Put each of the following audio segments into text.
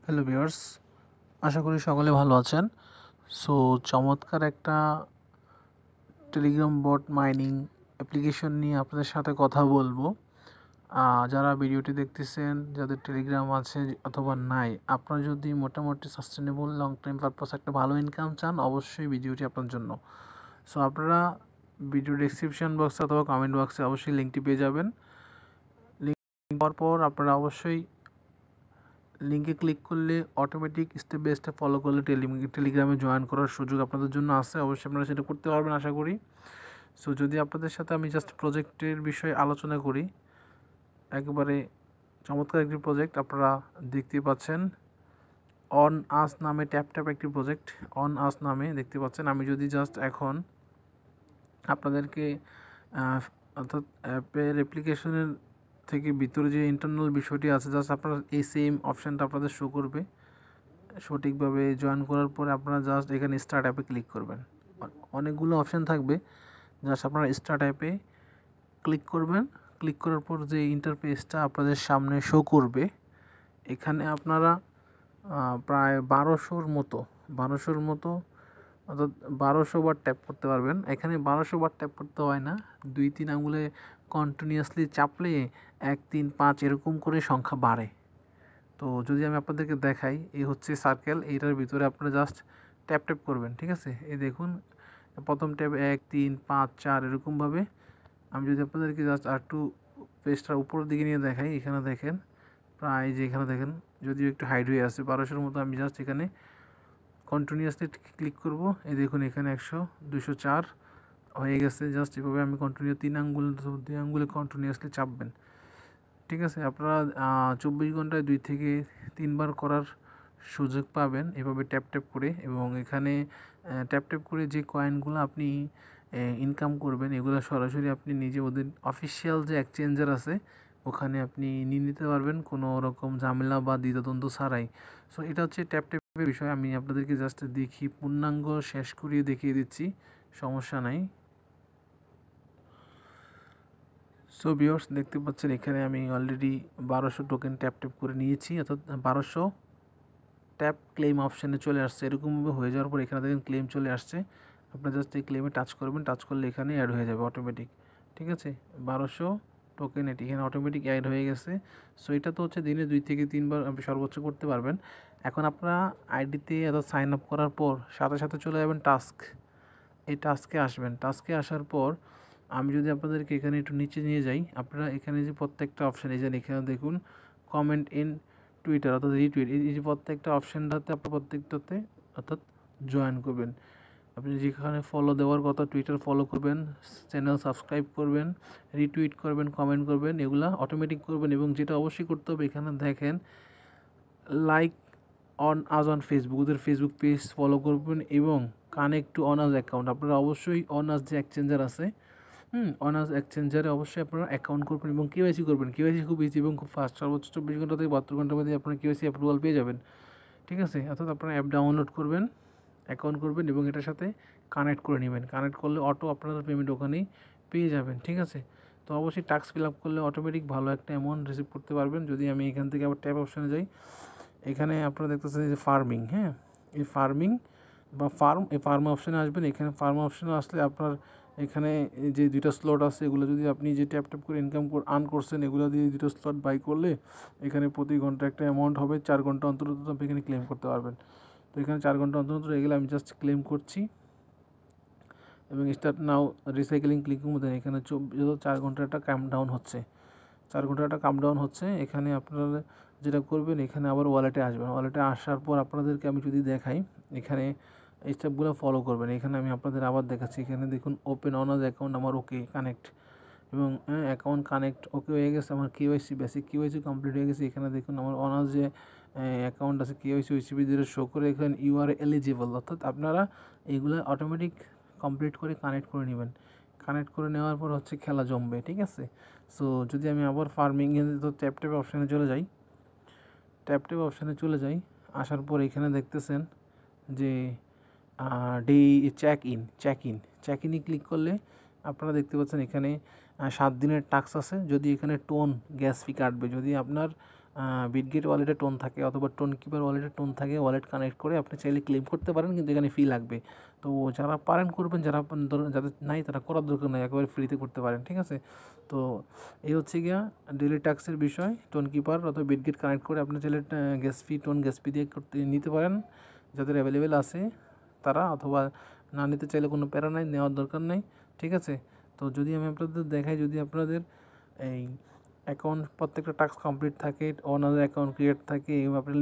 Hello viewers, আশা করি সকলে ভালো আছেন। সো চমৎকার একটা টেলিগ্রাম বট মাইনিং অ্যাপ্লিকেশন নিয়ে আপনাদের সাথে কথা বলবো। যারা ভিডিওটি দেখতেছেন, যাদের টেলিগ্রাম আছে অথবা নাই, আপনারা যদি মোটামুটি সাস্টেনেবল লং টাইম পারপাস একটা ভালো ইনকাম চান, অবশ্যই ভিডিওটি আপনার জন্য। সো আপনারা ভিডিও ডেসক্রিপশন বক্সে অথবা কমেন্ট বক্সে অবশ্যই লিঙ্কটি পেয়ে যাবেন। লিঙ্ক পাওয়ার পর আপনারা অবশ্যই লিঙ্কে ক্লিক করলে automatic step by step follow করলে টেলিগ্রামে জয়েন করার সুযোগ আপনাদের জন্য আছে। অবশ্যই আপনারা সেটা করতে পারবেন আশা করি। সো যদি আপনাদের সাথে আমি জাস্ট প্রজেক্টের বিষয়ে আলোচনা করি, একেবারে চমৎকার একটি প্রজেক্ট আপনারা দেখতে পাচ্ছেন। অন আস নামে ট্যাপ একটি প্রজেক্ট, অন আস নামে দেখতে পাচ্ছেন। আমি যদি জাস্ট এখন আপনাদেরকে অর্থাৎ অ্যাপের অ্যাপ্লিকেশনের থেকে ভিতরে যে ইন্টারনাল বিষয়টি আছে, জাস্ট আপনারা এই সেম অপশানটা আপনাদের শো করবে। সঠিকভাবে জয়েন করার পরে আপনারা জাস্ট এখানে স্টার্ট অ্যাপে ক্লিক করবেন। অনেকগুলো অপশান থাকবে, জাস্ট আপনারা স্টার্ট অ্যাপে ক্লিক করবেন। ক্লিক করার পর যে ইন্টারফেসটা আপনাদের সামনে শো করবে, এখানে আপনারা প্রায় 1200-র মতো অর্থাৎ 1200 বার ট্যাপ করতে পারবেন। এখানে 1200 বার ট্যাপ করতে হয় না, 2-3 আঙুলে কন্টিনিউয়াসলি চাপলে 1, 3, 5 এরকম করে সংখ্যা বাড়ে। তো যদি আমি আপনাদেরকে দেখাই, এই হচ্ছে সার্কেল, এইটার ভিতরে আপনারা জাস্ট ট্যাপ করবেন। ঠিক আছে, এই দেখুন প্রথম ট্যাপ 1, 3, 5, 4 এরকমভাবে। আমি যদি আপনাদেরকে জাস্ট আর একটু পেজটার উপরের দিকে নিয়ে দেখাই, এখানে দেখেন প্রায় যে এখানে দেখেন যদিও একটু হাইড হয়ে আছে 1200-র মতো। আমি জাস্ট এখানে কন্টিনিউয়াসলি ক্লিক করব। এই দেখুন এখানে 100, 204 হয়ে গেছে। জাস্ট এভাবে আমি কন্টিনিউ 2 আঙ্গুলে কন্টিনিউয়াসলি চাপবেন। ঠিক আছে, আপনারা 24 ঘন্টায় 2 থেকে 3 বার করার সুযোগ পাবেন এভাবে ট্যাপ করে। এবং এখানে ট্যাপ করে যে কয়েনগুলো আপনি ইনকাম করবেন, এগুলো সরাসরি আপনি নিজে ওদের অফিসিয়াল যে এক্সচেঞ্জার আছে ওখানে আপনি নিয়ে নিতে পারবেন, কোনো রকম ঝামেলা বা দ্বিধাদ্বন্দ্ব ছাড়াই। সো এটা হচ্ছে ট্যাপের বিষয়। আমি আপনাদেরকে জাস্ট পূর্ণাঙ্গ শেষ করিয়ে দেখিয়ে দিচ্ছি, সমস্যা নাই। সো ভিউয়ার্স, দেখতে পাচ্ছেন এখানে আমি অলরেডি 1200 টোকেন ট্যাপ করে নিয়েছি, অর্থাৎ 1200 ট্যাপ ক্লেম অপশানে চলে আসছে। এরকমভাবে হয়ে যাওয়ার পর এখানে দেখেন ক্লেম চলে আসছে। আপনারা জাস্ট এই ক্লেমে টাচ করবেন, টাচ করলে এখানে অ্যাড হয়ে যাবে অটোমেটিক। ঠিক আছে, 1200 টোকেন এটি এখানে অটোমেটিক অ্যাড হয়ে গেছে। সো এটা তো হচ্ছে দিনে 2 থেকে 3 বার আপনি সর্বোচ্চ করতে পারবেন। এখন আপনারা আইডিতে অর্থাৎ সাইন আপ করার পর সাথে চলে যাবেন টাস্ক, এই টাস্কে আসবেন। টাস্কে আসার পর আমি যদি আপনাদেরকে এখানে একটু নিচে নিয়ে যাই, আপনারা এখানে যে প্রত্যেকটা অপশান এই যে এখানে দেখুন কমেন্ট ইন টুইটার অর্থাৎ রিটুইট, এই যে প্রত্যেকটা অপশানটাতে আপনি প্রত্যেকটাতে অর্থাৎ জয়েন করবেন। আপনি যেখানে ফলো দেওয়ার কথা টুইটার ফলো করবেন, চ্যানেল সাবস্ক্রাইব করবেন, রিটুইট করবেন, কমেন্ট করবেন, এগুলা অটোমেটিক করবেন। এবং যেটা অবশ্যই করতে হবে, এখানে দেখেন লাইক অন আজ অন ফেসবুক, ওদের ফেসবুক পেজ ফলো করবেন এবং কানেক্ট টু অনার্স অ্যাকাউন্ট। আপনারা অবশ্যই অনার্স যে এক্সচেঞ্জার আছে, অনার্স এক্সচেঞ্জারে অবশ্যই আপনারা অ্যাকাউন্ট করবেন এবং কেওয়াইসি করবেন। কেওয়াইসি খুব ইজি এবং খুব ফাস্ট, সর্বোচ্চ 24 ঘন্টা থেকে 72 ঘন্টার মধ্যে আপনারা কেওয়াইসি অ্যাপ্রুভাল পেয়ে যাবেন। ঠিক আছে, অর্থাৎ আপনারা অ্যাপ ডাউনলোড করবেন, অ্যাকাউন্ট করবেন এবং এটার সাথে কানেক্ট করে নেবেন। কানেক্ট করলে অটো আপনাদের পেমেন্ট ওখানেই পেয়ে যাবেন। ঠিক আছে, তো অবশ্যই টাস্ক ফিল আপ করলে অটোমেটিক ভালো একটা অ্যামাউন্ট রিসিভ করতে পারবেন। যদি আমি এখান থেকে আবার ট্যাপ অপশানে যাই, এখানে আপনারা দেখতেছেন যে ফার্মিং, হ্যাঁ, এই ফার্মিং বা এই ফার্ম অপশানে আসবেন। এখানে ফার্ম অপশানে আসলে আপনার এখানে যে 2টা স্লট আছে, এগুলো যদি আপনি যে ট্যাপ করে ইনকাম আর্ন করছেন, এগুলো দিয়ে 2টা স্লট বাই করলে এখানে প্রতি ঘন্টা একটা অ্যামাউন্ট হবে। 4 ঘন্টা অন্তর আপনি এখানে ক্লেম করতে পারবেন। তো এখানে 4 ঘন্টা অন্তর এগুলো আমি জাস্ট ক্লেম করছি এবং স্টার্ট নাও রিসাইকেলিং ক্লিকিং মধ্যে এখানে 4 ঘন্টা একটা কাউন্টডাউন হচ্ছে, 4 ঘন্টা একটা কাউন্টডাউন হচ্ছে। এখানে আপনারা যেটা করবেন, এখানে আবার ওয়ালেটে আসবেন। ওয়ালেটে আসার পর আপনাদেরকে আমি যদি দেখাই, এখানে এই স্টেপগুলো ফলো করবেন। এখানে আমি আপনাদের আবার দেখাচ্ছি, এখানে দেখুন ওপেন অনার্স অ্যাকাউন্ট, আমার ওকে কানেক্ট এবং অ্যাকাউন্ট কানেক্ট ওকে হয়ে গেছে। আমার কেওয়াইসি বেসিক কেওয়াইসি কমপ্লিট হয়ে গেছে। এখানে দেখুন আমার অনার্স যে অ্যাকাউন্ট আছে কেওয়াইসি ওইসিবি দিয়ে শো করে এখানে ইউ আর এলিজিবল, অর্থাৎ আপনারা এইগুলো অটোমেটিক কমপ্লিট করে কানেক্ট করে নেবেন। কানেক্ট করে নেওয়ার পর হচ্ছে খেলা জমবে। ঠিক আছে, সো যদি আমি আবার ফার্মিংয়ে তো ট্যাপ অপশানে চলে যাই, ট্যাপ অপশানে চলে যাই, আসার পর এখানে দেখতেছেন যে চেক ইনে ক্লিক করলে আপনারা দেখতে পাচ্ছেন এখানে 7 দিনের টাস্ক আছে। যদি এখানে টোন গ্যাস ফি কাটবে, যদি আপনার বিটগেট ওয়ালেটে টোন থাকে অথবা টোন কিপার ওয়ালেটে টোন থাকে, ওয়ালেট কানেক্ট করে আপনি চাইলে ক্লেম করতে পারেন, কিন্তু এখানে ফি লাগবে। তো যারা পারেন করবেন, যাদের নাই তারা করার দরকার নেই, একেবারে ফ্রিতে করতে পারেন, ঠিক আছে। তো এই হচ্ছে গিয়া ডেলি ট্যাক্সের বিষয়। টোন কিপার অথবা বিটগেট কানেক্ট করে আপনি চাইলে গ্যাস ফি দিয়ে করতে নিতে পারেন, যাদের অ্যাভেলেবেল আছে তারা, অথবা না নিতে চাইলে কোনো প্যারা নাই, নেওয়ার দরকার নেই, ঠিক আছে। তো যদি আমি আপনাদের দেখাই, যদি আপনাদের এই অ্যাকাউন্ট প্রত্যেকটা টাস্ক কমপ্লিট থাকে, অনাদার অ্যাকাউন্ট ক্রিয়েট থাকে এবং আপনি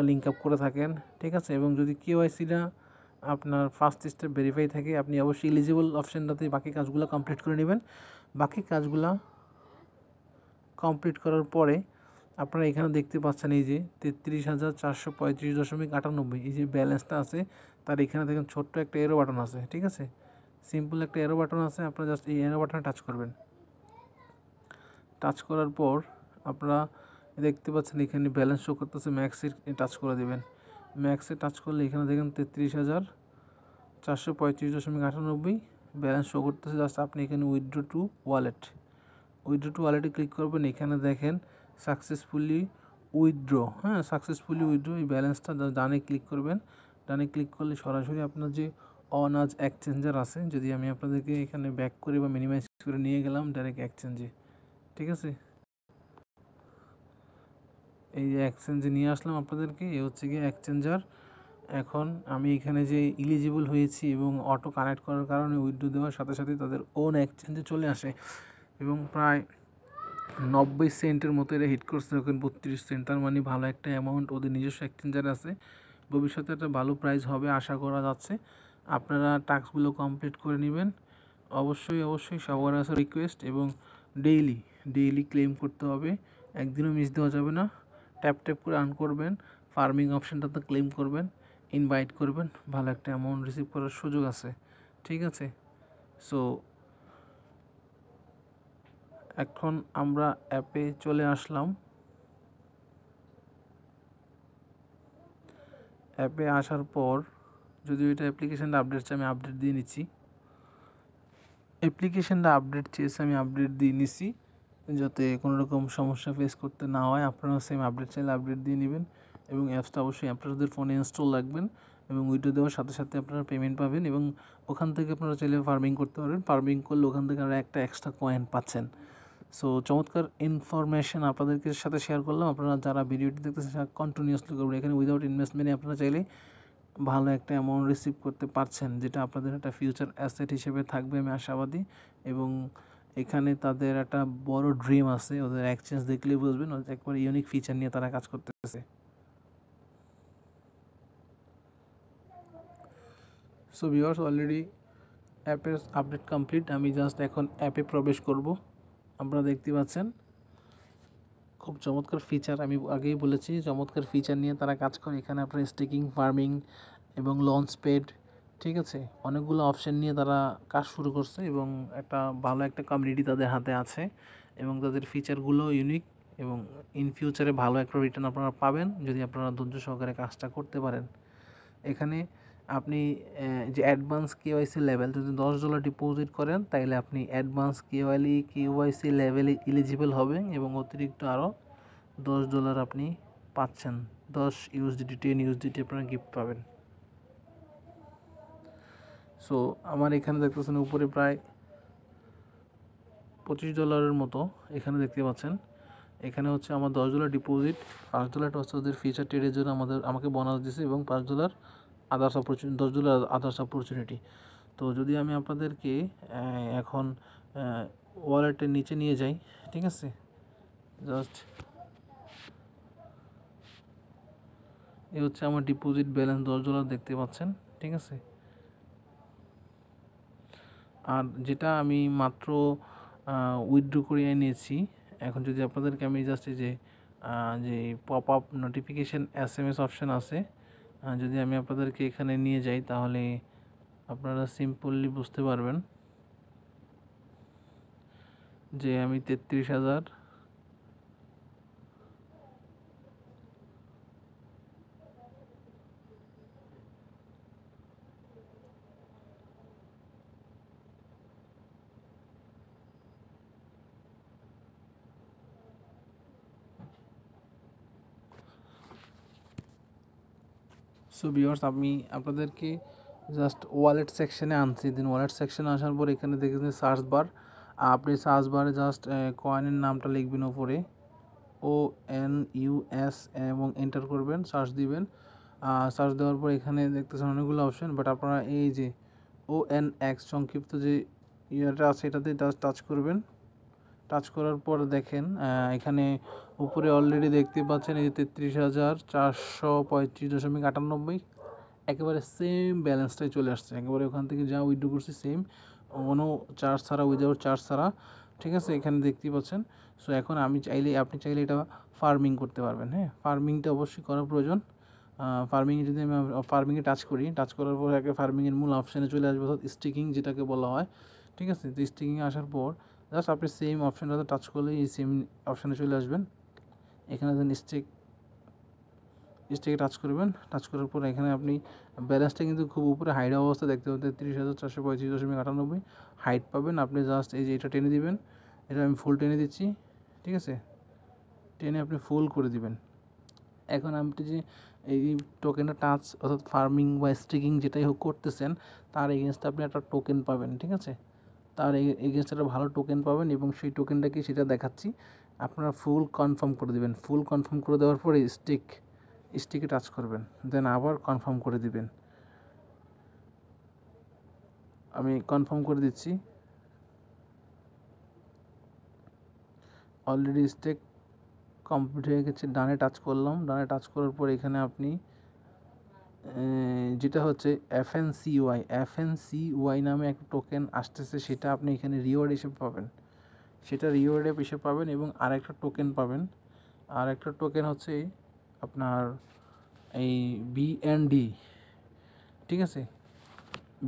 লিঙ্ক আপ করে থাকেন, ঠিক আছে, এবং যদি কেওয়াইসিটা আপনার ফার্স্ট স্টেপ ভেরিফাই থাকে, আপনি অবশ্যই এলিজিবল অপশানটাতে বাকি কাজগুলো কমপ্লিট করে নেবেন। বাকি কাজগুলো কমপ্লিট করার পরে আপনারা এখানে দেখতে পাচ্ছেন এই যে 33,435.98, এই যে ব্যালেন্সটা আছে তার এখানে দেখেন ছোট্ট একটা এরো বাটন আছে, ঠিক আছে, সিম্পল একটা এরো বাটন আছে, আপনারা জাস্ট এই এরো বাটনে টাচ করবেন। টাচ করার পর আপনারা দেখতে পাচ্ছেন এখানে ব্যালেন্স শো করতেছে, ম্যাক্সে টাচ করে দেবেন। ম্যাক্সে টাচ করলে এখানে দেখেন 33,435.98 ব্যালেন্স শো করতেছে। জাস্ট আপনি এখানে উইথড্র টু ওয়ালেটে ক্লিক করবেন। এখানে দেখেন সাকসেসফুলি উইথড্র, সাকসেসফুলি উইথড্র, এই ব্যালেন্সটা ডানে ক্লিক করবেন। ডানে ক্লিক করলে সরাসরি আপনার যে অনাজ এক্সচেঞ্জার আছে, যদি আমি আপনাদেরকে এখানে ব্যাক করে বা মিনিমাইজ করে নিয়ে গেলাম ডাইরেক্ট এক্সচেঞ্জে, ঠিক আছে, এই যে এক্সচেঞ্জে নিয়ে আসলাম আপনাদেরকে, এই হচ্ছে গিয়ে এক্সচেঞ্জার। এখন আমি এখানে যে ইলিজিবল হয়েছি এবং অটো কানেক্ট করার কারণে উইথড্র দেওয়ার সাথে সাথে তাদের ওন এক্সচেঞ্জে চলে আসে এবং প্রায় 90 সেন্টের মতো এরা হিট করছে, এখন 32 সেন্ট, তার মানে ভালো একটা অ্যামাউন্ট ওদের নিজস্ব এক্সচেঞ্জার আছে। ভবিষ্যতে একটা ভালো প্রাইস হবে আশা করা যাচ্ছে। আপনারা টাস্কগুলো কমপ্লিট করে নেবেন। অবশ্যই সবার কাছে রিকোয়েস্ট, এবং ডেইলি ক্লেম করতে হবে, একদিনও মিস দেওয়া যাবে না। ট্যাপ করে আর্ন করবেন, ফার্মিং অপশানটাতে ক্লেম করবেন, ইনভাইট করবেন, ভালো একটা অ্যামাউন্ট রিসিভ করার সুযোগ আছে, ঠিক আছে। সো এখন আমরা অ্যাপে চলে আসলাম। অ্যাপে আসার পর যদি এটা অ্যাপ্লিকেশানটা আপডেট চাই, আমি আপডেট দিয়ে নিচ্ছি। অ্যাপ্লিকেশানটা আপডেট চেয়েছে, আমি আপডেট দিয়ে নিচ্ছি, যাতে কোনো রকম সমস্যা ফেস করতে না হয়। আপনারা সেম আপডেট চাইলে আপডেট দিয়ে নেবেন, এবং অ্যাপসটা অবশ্যই আপনাদের ফোনে ইনস্টল রাখবেন, এবং উইড্রো দেওয়ার সাথে সাথে আপনারা পেমেন্ট পাবেন, এবং ওখান থেকে আপনারা চাইলে ফার্মিং করতে পারবেন। ফার্মিং করলে ওখান থেকে আপনারা একটা এক্সট্রা কয়েন পাচ্ছেন। সো চমৎকার ইনফরমেশন আপনাদেরকে সাথে শেয়ার করলাম। আপনারা যারা ভিডিওটি দেখতেছেন কন্টিনিউয়াসলি করবেন। এখানে উইদাউট ইনভেস্টমেন্টে আপনারা চাইলে ভালো একটা অ্যামাউন্ট রিসিভ করতে পারছেন, যেটা আপনাদের একটা ফিউচার অ্যাসেট হিসেবে থাকবে, আমি আশাবাদী। এবং এখানে তাদের একটা বড় ড্রিম আছে, ওদের এক্সচেঞ্জ দেখলেই বুঝবেন, ওদের একবার ইউনিক ফিচার নিয়ে তারা কাজ করতেছে। সো ভিউয়ার্স, অলরেডি অ্যাপের আপডেট কমপ্লিট। আমি জাস্ট এখন অ্যাপে প্রবেশ করব। আপনারা দেখতে পাচ্ছেন খুব চমৎকার ফিচার, আমি আগেই বলেছি চমৎকার ফিচার নিয়ে তারা কাজ করে। এখানে আপনার স্টেকিং, ফার্মিং এবং লঞ্চ পেড, ঠিক আছে, অনেকগুলো অপশান নিয়ে তারা কাজ শুরু করছে, এবং ভালো একটা কমিউনিটি তাদের হাতে আছে, এবং তাদের ফিচারগুলো ইউনিক, এবং ইন ফিউচারে ভালো একটা রিটার্ন আপনারা পাবেন যদি আপনারা ধৈর্য সহকারে কাজটা করতে পারেন। এখানে আপনি যে অ্যাডভান্স কেওয়াইসি লেভেল, যদি $10 ডিপোজিট করেন তাইলে আপনি অ্যাডভান্স কেওয়াইসি লেভেলে এলিজিবল হবেন, এবং অতিরিক্ত আরও $10 আপনি পাচ্ছেন, 10 USDT 10 USDT আপনারা গিফট পাবেন। সো আমার এখানে দেখতেছেন উপরে প্রায় $25 মতো এখানে দেখতে পাচ্ছেন। এখানে হচ্ছে আমার $10 ডিপোজিট, $5 হচ্ছে ওদের ফিচার ট্রেডের জন্য আমাকে বোনাস দিয়েছে, এবং $5 আদার্স অপরচুনিটি, $10 আদার্স অপরচুনিটি। তো যদি আমি আপনাদেরকে এখন ওয়ালেটের নিচে নিয়ে যাই, ঠিক আছে, জাস্ট এই হচ্ছে আমার ডিপোজিট ব্যালেন্স $10 দেখতে পাচ্ছেন, ঠিক আছে। আর যেটা আমি মাত্র উইথড্র করে নিয়েছি, এখন যদি আপনাদেরকে আমি জাস্ট যে pop up notification SMS option আছে, যদি আমি আপনাদেরকে এখানে নিয়ে যাই তাহলে আপনারা সিম্পলি বুঝতে পারবেন যে আমি 33,000 সো ভিউয়ার্স, আমি আপনাদেরকে জাস্ট ওয়ালেট সেকশনে আনছি। দেন ওয়ালেট সেকশনে আসার পর এখানে দেখেছেন সার্চ বার, আপনি সার্চ বারে জাস্ট কয়েনের নামটা লিখবেন ওপরে ONUS এবং এন্টার করবেন, সার্চ দিবেন। সার্চ দেওয়ার পর এখানে দেখতেছেন অনেকগুলো অপশন, বাট আপনারা এই যে ONX সংক্ষিপ্ত যে ইয়েটা আছে এটাতে টাচ করবেন। টাচ করার পর দেখেন এখানে উপরে অলরেডি দেখতে পাচ্ছেন এই 33,435.98, একেবারে সেম ব্যালেন্সটাই চলে আসছে। একেবারে ওখান থেকে যা উইথড্র করছি সেম, কোনো চার্জ ছাড়া, উইদাউট চার্জ ছাড়া, ঠিক আছে, এখানে দেখতেই পাচ্ছেন। সো এখন আপনি চাইলে এটা ফার্মিং করতে পারবেন। হ্যাঁ, ফার্মিংটা অবশ্যই করা প্রয়োজন। ফার্মিংয়ে যদি আমি ফার্মিংয়ে টাচ করি, টাচ করার পর একে ফার্মিংয়ের মূল অপশানে চলে আসবে, অর্থাৎ স্টিকিং যেটাকে বলা হয়, ঠিক আছে। তো স্টিকিংয়ে আসার পর জাস্ট আপনি সেম অপশানটাতে টাচ করলে এই সেম অপশানে চলে আসবেন। এখানে দেন স্টিকে টাচ করবেন। টাচ করার পর এখানে আপনি ব্যালেন্সটা কিন্তু খুব উপরে হাইড অবস্থা দেখতে পাবেন, 33,435.98 হাইট পাবেন। আপনি জাস্ট এই যে এটা টেনে দিবেন, এটা আমি ফুল টেনে দিচ্ছি, ঠিক আছে, টেনে আপনি ফুল করে দিবেন। এখন আপনি যে এই টোকেনটা টাচ অর্থাৎ ফার্মিং বা স্টিকিং যেটাই হোক করতেছেন, তার এগেনস্টে আপনি একটা টোকেন পাবেন, ঠিক আছে, তার এগেনস্টে একটা ভালো টোকেন পাবেন এবং সেই টোকেনটাকে সেটা দেখাচ্ছি। আপনারা ফুল কনফার্ম করে দিবেন। ফুল কনফার্ম করে দেওয়ার পরে স্টিকে টাচ করবেন, দেন আবার কনফার্ম করে দিবেন। আমি কনফার্ম করে দিচ্ছি। অলরেডি স্টেক কমপ্লিট হয়ে গেছে। ডানে টাচ করলাম। ডানে টাচ করার পর এখানে আপনি যেটা হচ্ছে FNCY নামে একটা টোকেন আসতেছে, সেটা আপনি এখানে রিওয়ার্ড হিসেবে পাবেন। সেটা রিওয়ার্ড হিসেবে পাবেন এবং আরেকটা টোকেন পাবেন। আর একটা টোকেন হচ্ছে আপনার এই BND, ঠিক আছে,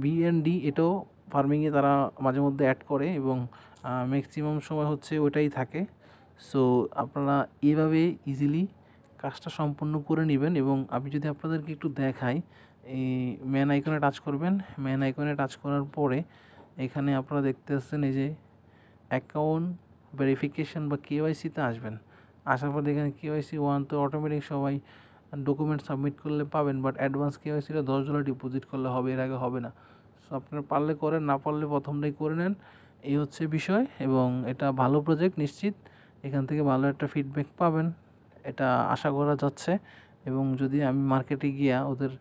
BND এটাও ফার্মিংয়ে তারা মাঝে মধ্যে অ্যাড করে এবং ম্যাক্সিমাম সময় হচ্ছে ওটাই থাকে। সো আপনারা এভাবে ইজিলি কাজটা সম্পন্ন করে নেবেন। এবং আমি যদি আপনাদেরকে একটু দেখাই, এই ম্যান আইকনে টাচ করবেন। ম্যান আইকনে টাচ করার পরে এখানে আপনারা দেখতে পাচ্ছেন এই যে অ্যাকাউন্ট ভেরিফিকেশন বা KYC-তে আসবেন। আসার পর এখানে KYC 1 তো অটোমেটিক সবাই ডকুমেন্ট সাবমিট করলে পাবেন, বাট অ্যাডভান্স KYC-টা $10 ডিপোজিট করলে হবে, এর আগে হবে না। সো আপনারা পারলে করেন, না পারলে প্রথমটাই করে নেন, এই হচ্ছে বিষয়। এবং এটা ভালো প্রজেক্ট, নিশ্চিত এখান থেকে ভালো একটা ফিডব্যাক পাবেন, এটা আশা করা যাচ্ছে। এবং যদি আমি মার্কেটে গিয়া ওদের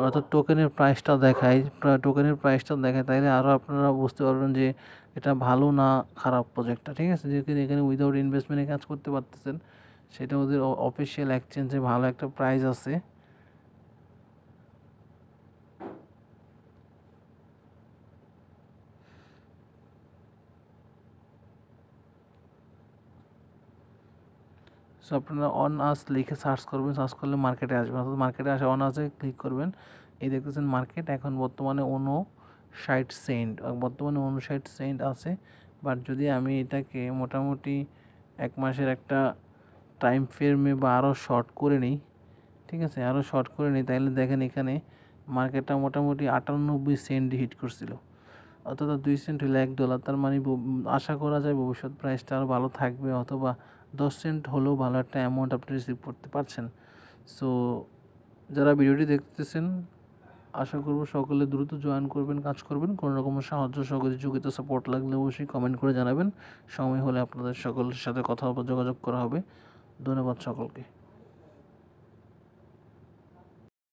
অর্থাৎ টোকেনের প্রাইসটা দেখাই, তাহলে আরও আপনারা বুঝতে পারবেন যে এটা ভালো না খারাপ প্রজেক্টটা, ঠিক আছে। যেখানে এখানে উইদাউট ইনভেস্টমেন্টে কাজ করতে পারতেছেন, সেটা ওদের অফিসিয়াল এক্সচেঞ্জে ভালো একটা প্রাইস আছে। সো আপনারা অন আস লিখে সার্চ করবেন, সার্চ করলে মার্কেটে আসবেন, অর্থাৎ মার্কেটে আসে অন আসে ক্লিক করবেন। এই দেখতেছেন মার্কেট এখন বর্তমানে 59 সেন্ট, বর্তমানে 59 সেন্ট আছে। বাট যদি আমি এটাকে মোটামুটি 1 মাসের একটা টাইম ফ্রেমে বা আরও শর্ট করে নিই, ঠিক আছে, আরও শর্ট করে নিই, তাহলে দেখেন এখানে মার্কেটটা মোটামুটি 98 সেন্ট হিট করছিল, অর্থাৎ 2 সেন্ট হলে $1। তার মানে আশা করা যায় ভবিষ্যৎ প্রাইসটা আরও ভালো থাকবে, অথবা 10 সেন্ট হলেও ভালো একটা অ্যামাউন্ট আপনি রিসিভ করতে পারছেন। সো যারা ভিডিওটি দেখতেছেন, আশা করব সকলে দ্রুত জয়েন করবেন, কাজ করবেন। কোনো রকম সাহায্য সহযোগিতা সাপোর্ট লাগলে অবশ্যই কমেন্ট করে জানাবেন। সময় হলে আপনাদের সকলের সাথে কথা যোগাযোগ করা হবে। ধন্যবাদ সকলকে।